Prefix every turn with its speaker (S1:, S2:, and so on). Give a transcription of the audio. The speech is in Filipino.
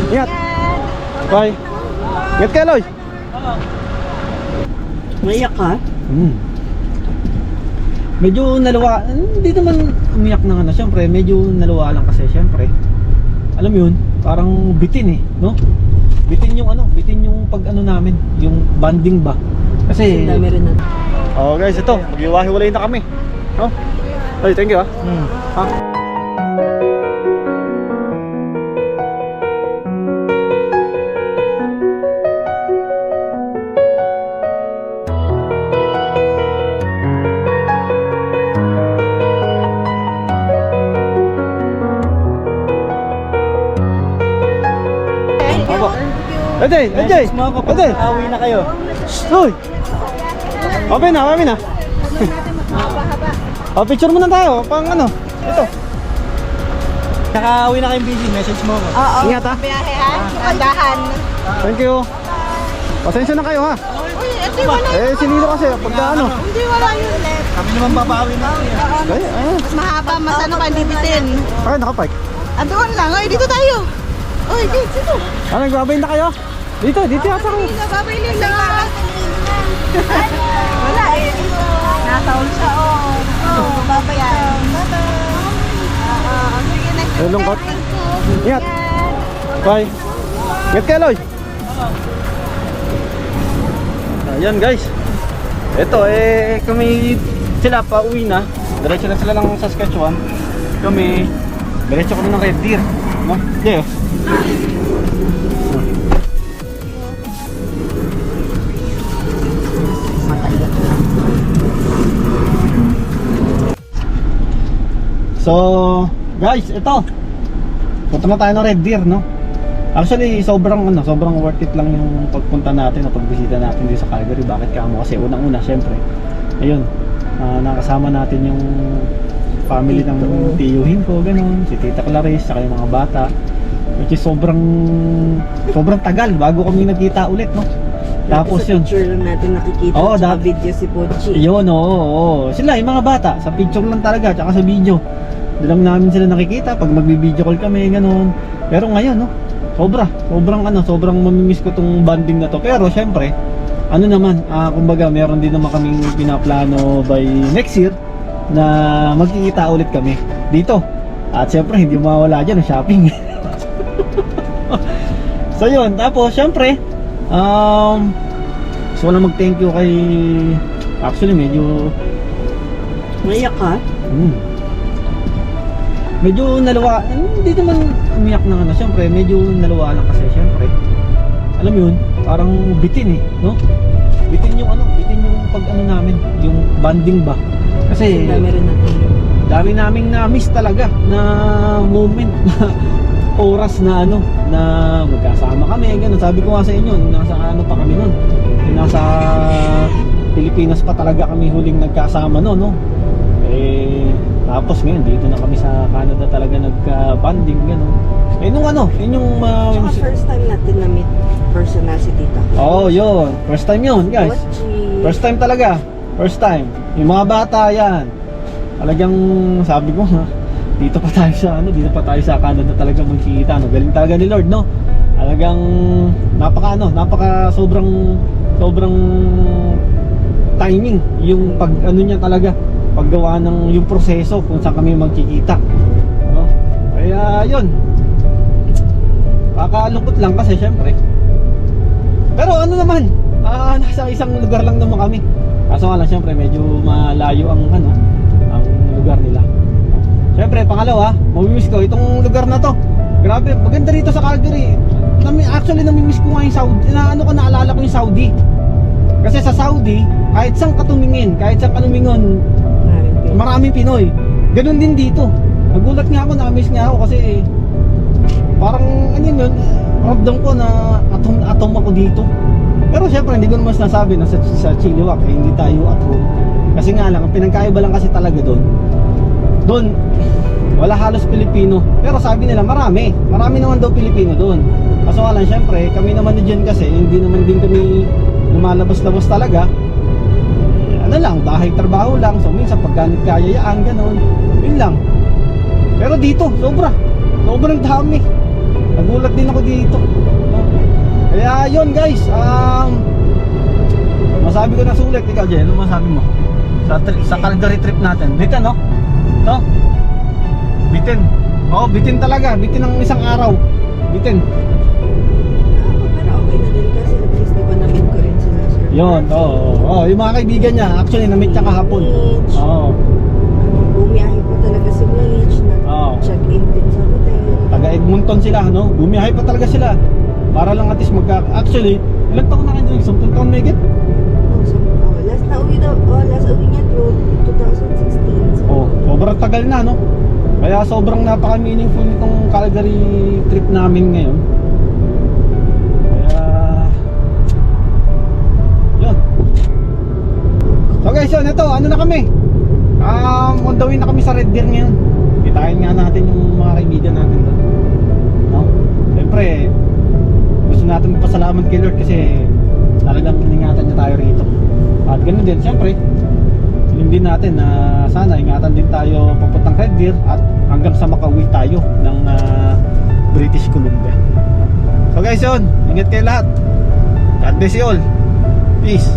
S1: Ingat. Bye. Ingat kayo, Loy.
S2: Naiyak ka?
S1: Medyo naluwa. Hindi naman umiyak na ano. Siyempre, medyo naluwa lang kasi. Siyempre, alam mo yun, parang bitin no? Bitin yung ano, bitin yung pag ano namin, yung banding ba? Kasi
S2: dami rin na.
S1: oh guys, ito, maghiwa-hiwalay na kami. No? Ay, thank you ha. Ede,
S2: Awi na kayo.
S1: Uy! Okay na, kami na. Oh, picture muna tayo, pang ano, ito.
S2: Nakaawi na kayong busy, message mo ako.
S3: Oo.
S1: Ingat ha.
S3: Biyahe ha. Andahan.
S1: Thank you. Pasensya na kayo ha.
S3: Uy, ito wala.
S1: Sinilo kasi, pagka ano.
S3: Hindi wala yun.
S2: Kami naman babawi na.
S1: Ay,
S3: Mas mahaba, mas ano ka, hindi bitin.
S1: ay, nakapike.
S3: Andoon lang. Uy, dito tayo. Uy, dito.
S1: Ano, nagbabay na kayo? Dito yata ako.
S3: Babay lang. Wala eh. Nasa all siya. Oo, babayan. Sige na.
S1: Ay, lungkot. Ingat. Bye. Ingat kayo, Loy. Ayan guys. Ito kami sila pa uwi na. Diretso na sila ng Saskatchewan. Kami diretso kami ng Red Deer, no? Diyo. So, guys, ito. Punta na tayo ng Red Deer, no? Actually, sobrang worth it lang yung pagpunta natin o pagbisita natin dito sa Calgary. Bakit kamo? Kasi unang-una, syempre, ayun, nakasama natin yung family ng tiyuhin ko, ganun, si Tita Clarice, saka yung mga bata. Which is sobrang tagal bago kami nagkita ulit, no? Tapos
S2: sa
S1: yun.
S2: picture lang natin nakikita sa video si Pochi.
S1: Yun, oo. Sila, yung mga bata, sa picture lang talaga, tsaka sa video. Doon lang namin sila nakikita pag magbi-video call kami, ganun. Pero ngayon, no? Sobrang mamimiss ko tong banding na to. Pero syempre, ano naman, kumbaga meron din naman kaming pinaplano by next year na magkikita ulit kami dito. At syempre, hindi mawawala dyan ang shopping. So yun, tapos syempre, gusto ko na mag-thank you kay, actually medyo
S2: Naiyak ka?
S1: medyo naluwa, hindi naman umiyak na ano, syempre medyo naluwa lang kasi syempre, alam mo yun, parang bitin no? Bitin yung pag ano namin, yung banding ba? Kasi
S2: Dami rin natin.
S1: dami naming na-miss talaga na moment, na oras na ano, na magkasama kami, ganun. Sabi ko nga sa inyo, nasa ano pa kami nun, nasa Pilipinas pa talaga kami huling nagkasama no? Tapos ngayon dito na kami sa Canada talaga nagka-bonding gano'n. Nung ano, yun yung
S2: Tsaka first time natin na-meet personal si Tita.
S1: oh, yun. First time yun, guys. First time talaga. First time. Yung mga bata yan. Talagang sabi ko, dito pa tayo sa Canada talaga magkikita, no. Galing talaga ni Lord, no. Talagang napaka sobrang timing yung pag ano niya talaga, paggawa ng yung proseso kung saan kami magkikita, no? Kaya yun, kakalungkot lang kasi syempre, pero ano naman, nasa isang lugar lang naman kami. Kaso nga lang syempre medyo malayo ang lugar nila. Syempre pangalawa, mamimiss ko itong lugar na to. Grabe, maganda rito sa Calgary. Actually namimiss ko nga yung Saudi, naalala ko yung Saudi. Kasi sa Saudi, kahit saan ka tumingin, kahit saan ka lumingon, maraming Pinoy. Ganun din dito. Nagulat nga ako, na-miss nga ako kasi parang ano yun, ramdam ko na atom ako dito. Pero syempre hindi ko naman sinasabi na sa Chilliwack hindi tayo at home. Kasi nga lang, ang pinagkaiba lang kasi talaga doon wala halos Pilipino. Pero sabi nila marami naman daw Pilipino doon. Kaso nga lang syempre, kami naman dyan kasi hindi naman din kami lumalabas-labas talaga. Ano lang, bahay trabaho lang. So minsan pagka nagkayayaan, ganun, yun lang. Pero dito, sobrang dami. Nagulat din ako dito. No? Kaya yun guys, masabi ko na sulit. Ikaw Jen, ano masabi mo? Sa Calgary trip natin. Bitin no? No? Bitin. Oo, bitin talaga. Bitin ng isang araw. Bitin.
S2: Pero okay na din kasi at least di ba na-meet ko rin sila, sir.
S1: Yun, oo. Yung mga kaibigan niya, actually na-meet niya kahapon.
S2: Mitch.
S1: Oo.
S2: Bumiyahe pa talaga si Mitch.
S1: Oo.
S2: Nag-check-in din sa hotel.
S1: Taga Edmonton sila, no? Bumiyahe pa talaga sila. Para lang at least actually, ilang taon na kayo dun? 10 taon may get?
S2: Last uwi niya to 2016.
S1: Oh, sobrang tagal na, no? Kaya sobrang napaka-meaningful nitong Calgary trip namin ngayon. Kaya yun. So guys, yun, ito, ano na kami? On the way na kami sa Red Deer ngayon. Kitain nga natin yung mga kaibigan natin doon. No? Siyempre, gusto natin magpasalamat kay Lord kasi talagang iningatan niya tayo rito. At ganun din, siyempre, hiling din natin na sana ingatan din tayo papuntang Red Deer at hanggang sa makauwi tayo ng British Columbia. So guys, yun, ingat kayo lahat. God bless you all. Peace.